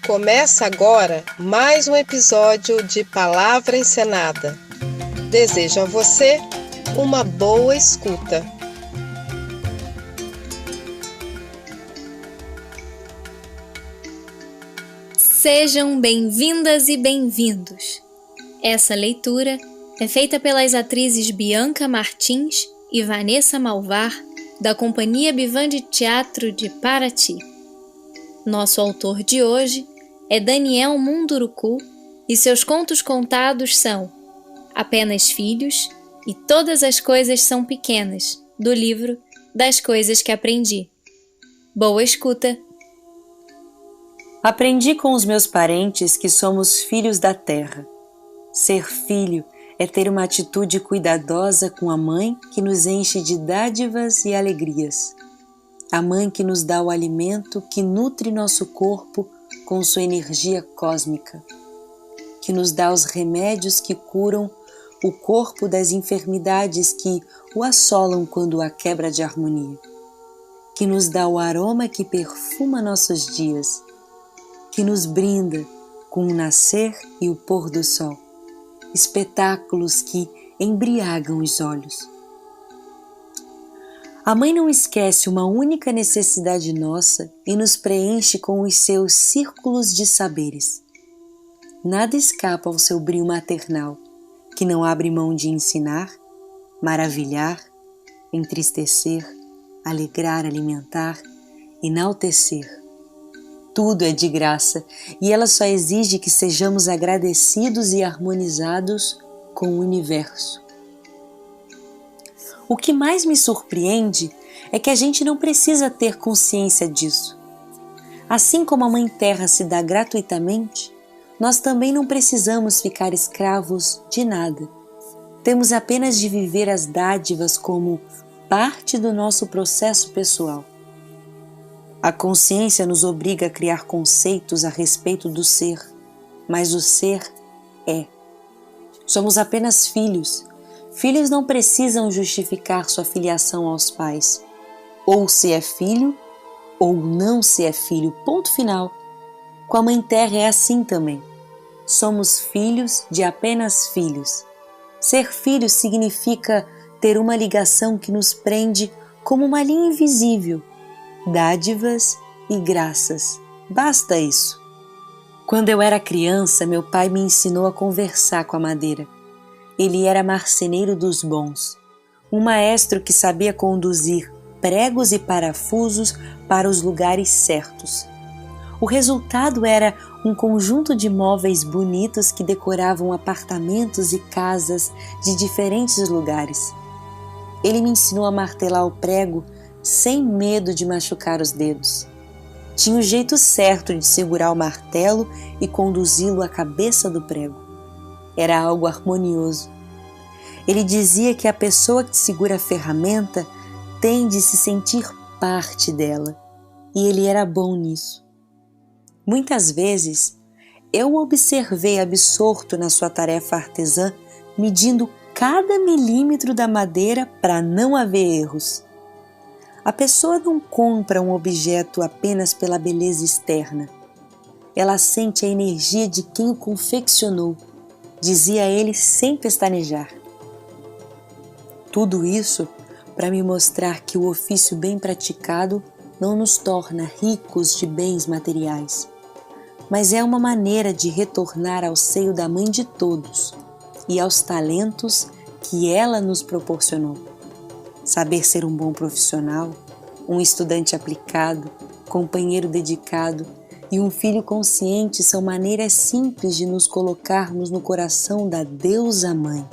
Começa agora mais um episódio de Palavra Encenada. Desejo a você uma boa escuta. Sejam bem-vindas e bem-vindos. Essa leitura é feita pelas atrizes Bianca Martins e Vanessa Malvar, da Companhia Bivande Teatro de Paraty. Nosso autor de hoje é Daniel Munduruku e seus contos contados são Apenas Filhos e Todas as Coisas São Pequenas, do livro Das Coisas que Aprendi. Boa escuta! Aprendi com os meus parentes que somos filhos da terra. Ser filho é ter uma atitude cuidadosa com a mãe que nos enche de dádivas e alegrias. A mãe que nos dá o alimento que nutre nosso corpo com sua energia cósmica, que nos dá os remédios que curam o corpo das enfermidades que o assolam quando há quebra de harmonia, que nos dá o aroma que perfuma nossos dias, que nos brinda com o nascer e o pôr do sol, espetáculos que embriagam os olhos. A mãe não esquece uma única necessidade nossa e nos preenche com os seus círculos de saberes. Nada escapa ao seu brio maternal, que não abre mão de ensinar, maravilhar, entristecer, alegrar, alimentar, enaltecer. Tudo é de graça e ela só exige que sejamos agradecidos e harmonizados com o universo. O que mais me surpreende é que a gente não precisa ter consciência disso. Assim como a Mãe Terra se dá gratuitamente, nós também não precisamos ficar escravos de nada. Temos apenas de viver as dádivas como parte do nosso processo pessoal. A consciência nos obriga a criar conceitos a respeito do ser, mas o ser é. Somos apenas filhos. Filhos não precisam justificar sua filiação aos pais. Ou se é filho, ou não se é filho, ponto final. Com a Mãe Terra é assim também. Somos filhos de apenas filhos. Ser filho significa ter uma ligação que nos prende como uma linha invisível. Dádivas e graças. Basta isso. Quando eu era criança, meu pai me ensinou a conversar com a madeira. Ele era marceneiro dos bons, um maestro que sabia conduzir pregos e parafusos para os lugares certos. O resultado era um conjunto de móveis bonitos que decoravam apartamentos e casas de diferentes lugares. Ele me ensinou a martelar o prego sem medo de machucar os dedos. Tinha o jeito certo de segurar o martelo e conduzi-lo à cabeça do prego. Era algo harmonioso. Ele dizia que a pessoa que segura a ferramenta tem de se sentir parte dela, e ele era bom nisso. Muitas vezes, eu o observei absorto na sua tarefa artesã, medindo cada milímetro da madeira para não haver erros. A pessoa não compra um objeto apenas pela beleza externa. Ela sente a energia de quem o confeccionou, dizia ele sem pestanejar. Tudo isso para me mostrar que o ofício bem praticado não nos torna ricos de bens materiais, mas é uma maneira de retornar ao seio da Mãe de todos e aos talentos que ela nos proporcionou. Saber ser um bom profissional, um estudante aplicado, companheiro dedicado e um filho consciente são maneiras simples de nos colocarmos no coração da Deusa Mãe.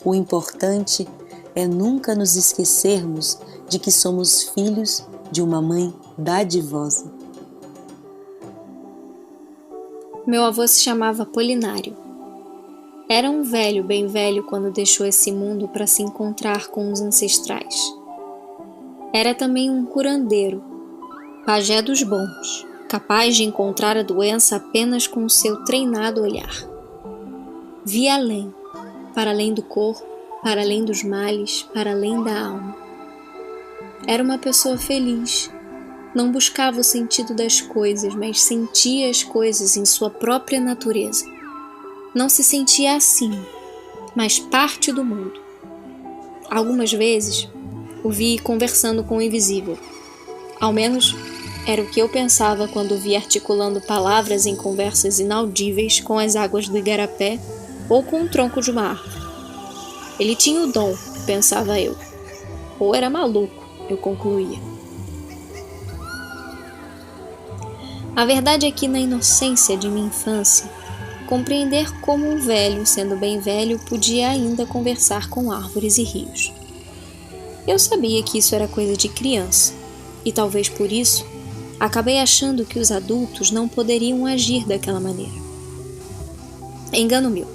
O importante é nunca nos esquecermos de que somos filhos de uma mãe dadivosa. Meu avô se chamava Apolinário. Era um velho, bem velho, quando deixou esse mundo para se encontrar com os ancestrais. Era também um curandeiro, pajé dos bons, capaz de encontrar a doença apenas com o seu treinado olhar. Via além, para além do corpo, para além dos males, para além da alma. Era uma pessoa feliz, não buscava o sentido das coisas, mas sentia as coisas em sua própria natureza. Não se sentia acima, mas parte do mundo. Algumas vezes o vi conversando com o invisível. Ao menos era o que eu pensava quando o vi articulando palavras em conversas inaudíveis com as águas do igarapé ou com o tronco de uma árvore. Ele tinha o dom, pensava eu. Ou era maluco, eu concluía. A verdade é que, na inocência de minha infância, compreender como um velho, sendo bem velho, podia ainda conversar com árvores e rios. Eu sabia que isso era coisa de criança, e talvez por isso acabei achando que os adultos não poderiam agir daquela maneira. Engano meu.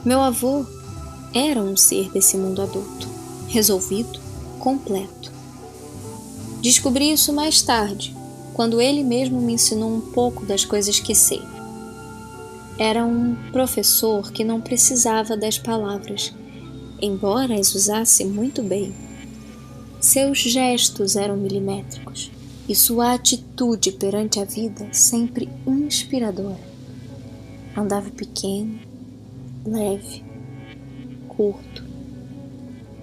Meu avô era um ser desse mundo adulto, resolvido, completo. Descobri isso mais tarde, quando ele mesmo me ensinou um pouco das coisas que sei. Era um professor que não precisava das palavras, embora as usasse muito bem. Seus gestos eram milimétricos e sua atitude perante a vida sempre inspiradora. Andava pequeno, leve, curto.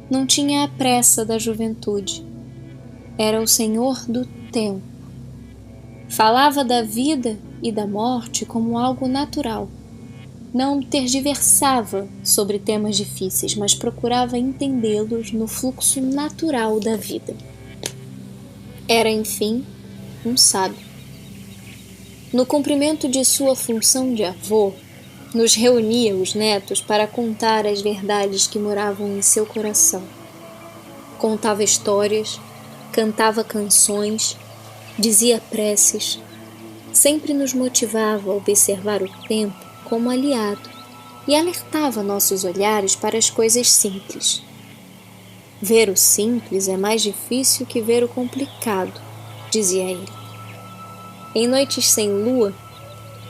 Não tinha a pressa da juventude. Era o senhor do tempo. Falava da vida e da morte como algo natural. Não tergiversava sobre temas difíceis, mas procurava entendê-los no fluxo natural da vida. Era, enfim, um sábio. No cumprimento de sua função de avô, nos reunia os netos para contar as verdades que moravam em seu coração. Contava histórias, cantava canções, dizia preces, sempre nos motivava a observar o tempo como aliado e alertava nossos olhares para as coisas simples. Ver o simples é mais difícil que ver o complicado, dizia ele. Em noites sem lua,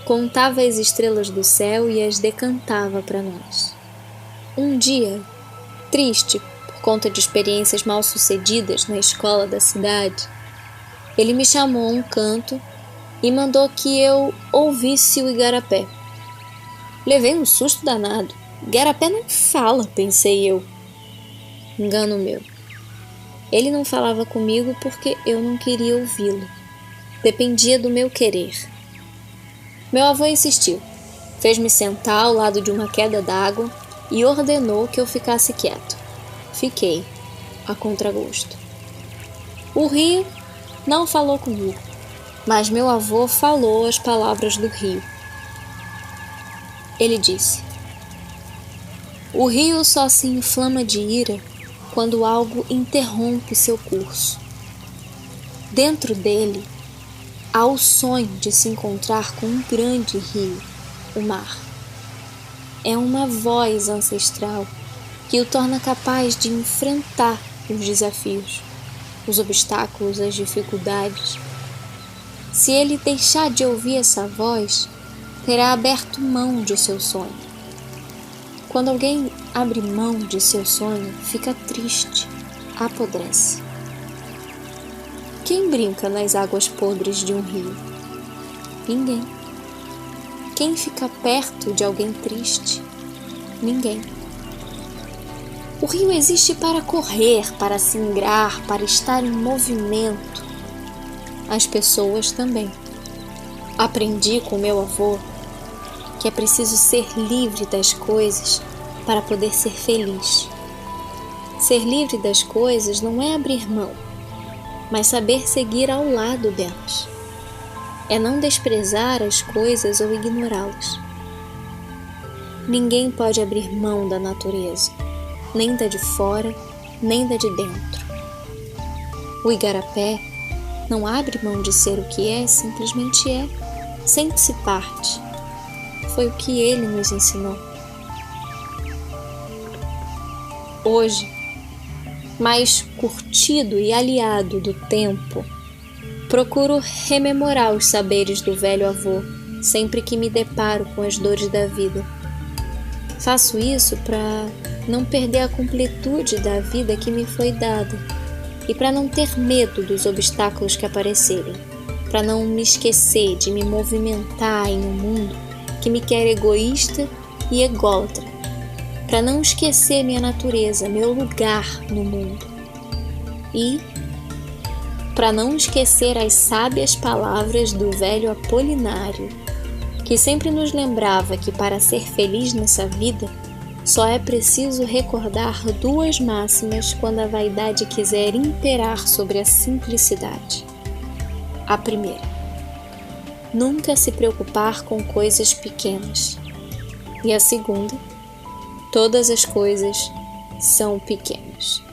contava as estrelas do céu e as decantava para nós. Um dia, triste por conta de experiências mal-sucedidas na escola da cidade, ele me chamou a um canto e mandou que eu ouvisse o igarapé. Levei um susto danado. Igarapé não fala, pensei eu. Engano meu. Ele não falava comigo porque eu não queria ouvi-lo. Dependia do meu querer. Meu avô insistiu. Fez-me sentar ao lado de uma queda d'água e ordenou que eu ficasse quieto. Fiquei, a contragosto. O rio não falou comigo, mas meu avô falou as palavras do rio. Ele disse: o rio só se inflama de ira quando algo interrompe seu curso. Dentro dele há o sonho de se encontrar com um grande rio, o mar. É uma voz ancestral que o torna capaz de enfrentar os desafios, os obstáculos, as dificuldades. Se ele deixar de ouvir essa voz, terá aberto mão de seu sonho. Quando alguém abre mão de seu sonho, fica triste, apodrece. Quem brinca nas águas podres de um rio? Ninguém. Quem fica perto de alguém triste? Ninguém. O rio existe para correr, para singrar, para estar em movimento. As pessoas também. Aprendi com meu avô que é preciso ser livre das coisas para poder ser feliz. Ser livre das coisas não é abrir mão, mas saber seguir ao lado delas. É não desprezar as coisas ou ignorá-las. Ninguém pode abrir mão da natureza, nem da de fora, nem da de dentro. O igarapé não abre mão de ser o que é, simplesmente é, sente-se parte. Foi o que ele nos ensinou. Hoje, mais curtido e aliado do tempo, procuro rememorar os saberes do velho avô sempre que me deparo com as dores da vida. Faço isso para não perder a completude da vida que me foi dada e para não ter medo dos obstáculos que aparecerem, para não me esquecer de me movimentar em um mundo que me quer egoísta e ególatra, para não esquecer minha natureza, meu lugar no mundo, e para não esquecer as sábias palavras do velho Apolinário, que sempre nos lembrava que para ser feliz nessa vida, só é preciso recordar duas máximas quando a vaidade quiser imperar sobre a simplicidade. A primeira: nunca se preocupar com coisas pequenas. E a segunda: todas as coisas são pequenas.